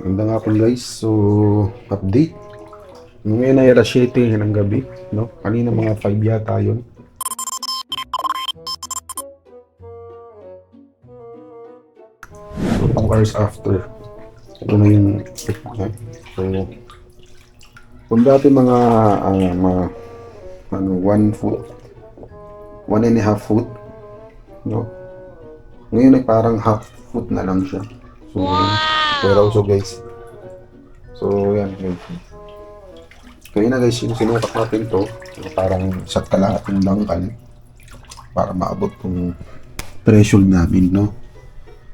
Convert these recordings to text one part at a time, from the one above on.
Magandang hapon guys. So, update. Ngayon ay alas 7 ng gabi, no? Kanina mga 5 yata yun. So, 2 hours after. Ito na yung So, kung dati mga 1 foot, 1.5 foot, no? Ngayon ay parang half foot na lang siya. So, pero so guys. So, yan guys. Kaya na guys, yung sinukat natin to, parang isa't kalahating langkan para maabot yung threshold namin, no?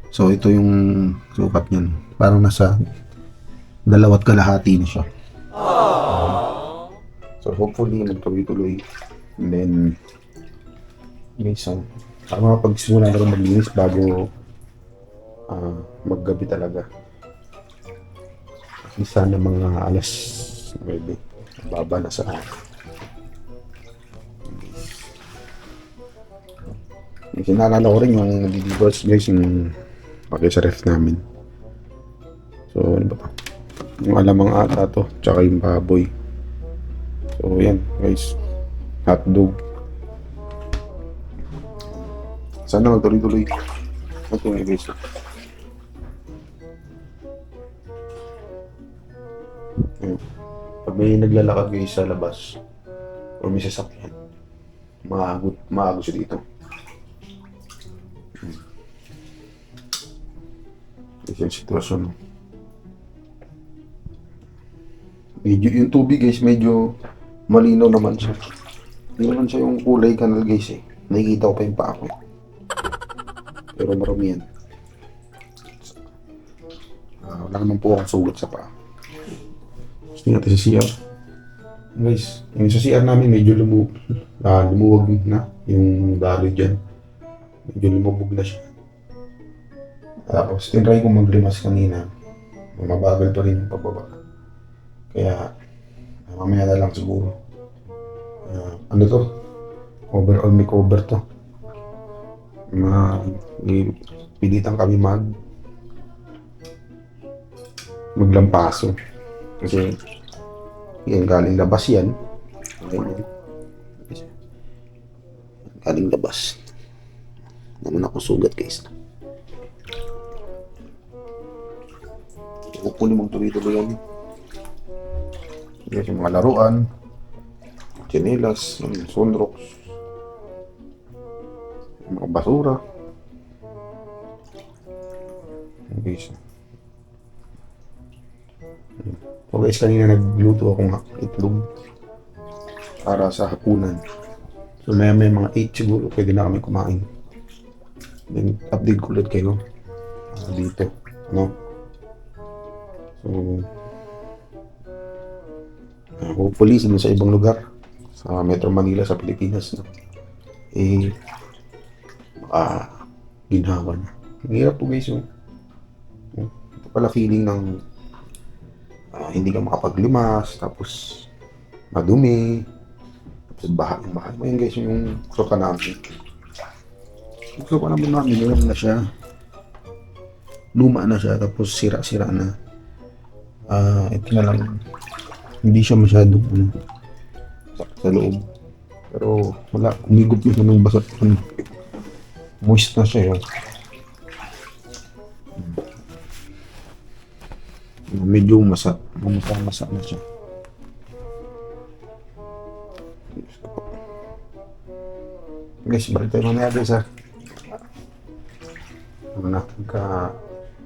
So, ito yung sukat niyan. Parang nasa 2.5 na siya. So, hopefully, magtuloy-tuloy. And then, guys, makapagsimula na rin maglinis bago maggabi talaga. Kasi sana mga alas 9. Baba na sa kasi naalala ko rin yung nagigibas guys yung pagay sa ref namin. So ano ba to? Yung alamang ata to tsaka yung baboy. So yan guys, hotdog. Sana magtuloy-tuloy ito nga guys. Pag may naglalakad guys sa labas or may sasakyan, maagot siya dito. Ito yung sitwasyon. Medyo, yung tubig guys, medyo malinaw naman siya. Hindi naman siya yung kulay kanal guys eh. Nakikita ko pa yung paa ko. Pero marami yan. Wala naman po akong sugat sa paa. Tingnan natin sa CR. Guys, yung sa CR namin medyo lumuwag na yung daloy dyan. Medyo lumubog na siya. Tapos, tinry kong maglimas kanina. Mabagal pa rin yung pababa. Kaya, mamaya na lang siguro. Ano to? Overall makeover to. Pilitan kami maglampaso. Kasi, yan, galing labas yan. Galing labas. Naman ako sugat guys. Hopefully magtuloy-tuloy yan. Yes, yung mga laruan, tsinelas, sunrocks, mga basura. Okay, so guys, kanina nagluto akong itlog para sa hapunan. So may mga 8 siguro pwede na kami kumain. Then update ko ulit kayo dito, no? So hopefully sa ibang lugar sa Metro Manila, sa Pilipinas, no? Ginhawa na. Ang hirap po guys yung ito pala feeling ng hindi ka makapaglimas, tapos madumi, tapos bahay mo yan guys, yung sofa namin. Yung sofa namin yun na siya, luma na siya, tapos sira-sira na. Ito na lang, hindi siya masyadong sa loob, pero wala, umigop yun ng basat, moist na siya yun. Medyo masa na siya. Guys, balik tayo mamaya guys ha.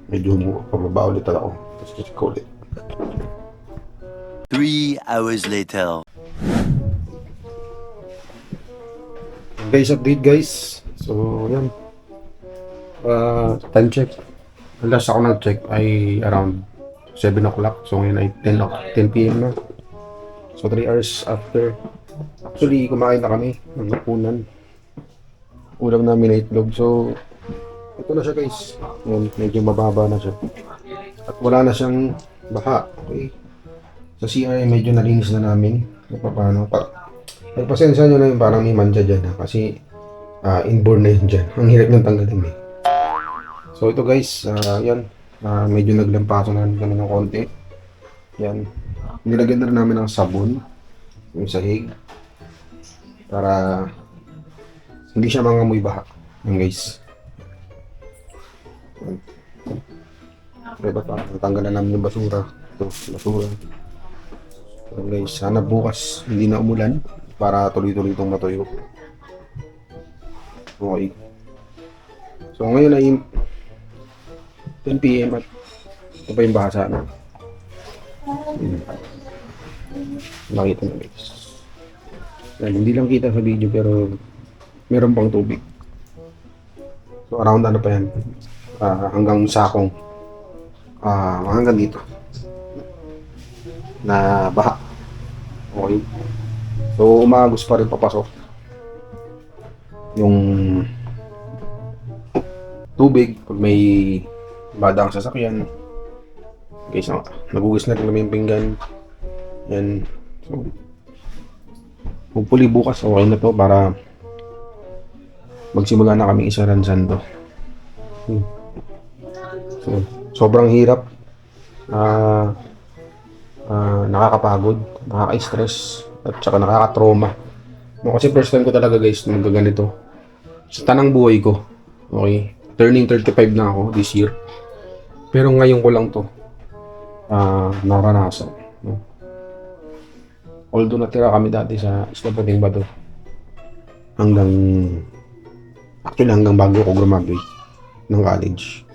Medyo pababa ulit ako. Tapos check ko ulit. 3 hours later. Guys, update guys. So, yan. Time check. Last ako nag-check ay around 7 o'clock. So, ngayon ay 10 p.m. na. So, 3 hours after. Actually, kumain na kami ng hapunan. Ulam namin na itlog. So, ito na siya guys. Yan, medyo mababa na siya. At wala na siyang baha. Okay. Sa CR medyo nalinis na namin. Paano? Nagpasensya nyo na yung parang may manja dyan ha. Kasi inborn na yun dyan. Ang hirap ng tanggalin eh. So ito guys, yan. Medyo naglampaso na kami ng konti. Yan. Nilagyan na rin namin ng sabon yung sahig para hindi siya mangamoy baha. Yan guys. Yan. Diba pa? Natanggalan namin yung basura. Ito, basura. So guys, sana bukas hindi na umulan para tuloy-tuloy itong matuyo. Okay. So ngayon ay 10 PM at ito pa yung baha sana. Nakita na guys. Yan, hindi lang kita sa video pero meron pang tubig. So around ano pa yan? Hanggang sakong. Hanggang dito. Na baha. Okay. So umagos pa rin papasok yung tubig pag may badang sasakyan. Guys, nagugas na rin namin yung pinggan. Yan. So, hopefully bukas okay na to para magsimula na kami isaransan to. So, sobrang hirap. Nakakapagod, nakaka-stress, at saka nakaka-trauma. No, kasi first time ko talaga guys magaganito sa tanang buhay ko. Okay, turning 35 na ako this year. Pero ngayon ko lang to naranasan. No? Although natira kami dati sa Isla Puting Bato hanggang bago ako graduate ng college.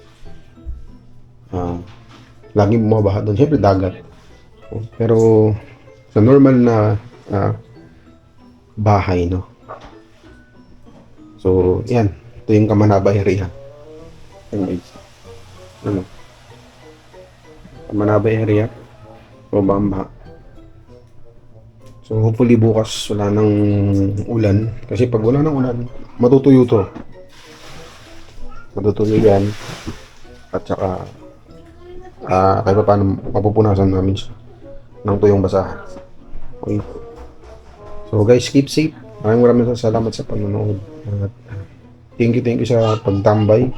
Laging bumabaha doon, syempre dagat. Pero sa normal na bahay, no? So, yan. Ito yung Kamanaba area. Ano? Kamanaba area. So, bamba. So, hopefully bukas wala nang ulan. Kasi pag wala nang ulan, matutuyo to. Matutuyo yan. At saka, kahit pa paano mapupunasan namin siya ng tuyong basahan. Okay. So guys, keep safe. Maraming salamat sa panonood. At thank you sa pagtambay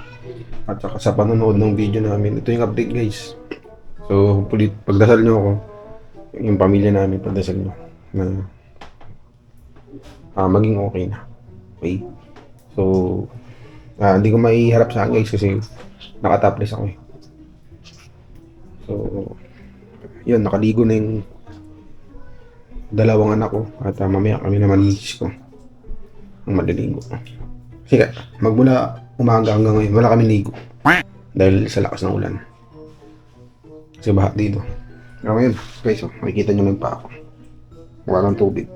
at saka sa panonood ng video namin. Ito yung update guys. So hopefully pagdasal nyo ako, yung pamilya namin, pagdasal nyo na maging okay na. Okay. So hindi ko maiharap sa guys kasi nakatapless ako eh. So yun, nakaligo na yung dalawang anak ko at mamaya kami naman misis ko ang maliligo. Sige, magmula umaga hanggang ngayon wala kami ligo dahil sa lakas ng ulan kasi baha dito. Ngayon guys, makikita nyo lang pa ako, wala ng tubig,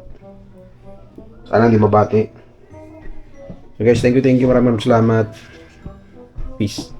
sana hindi mabati. So guys, thank you, maraming salamat, peace.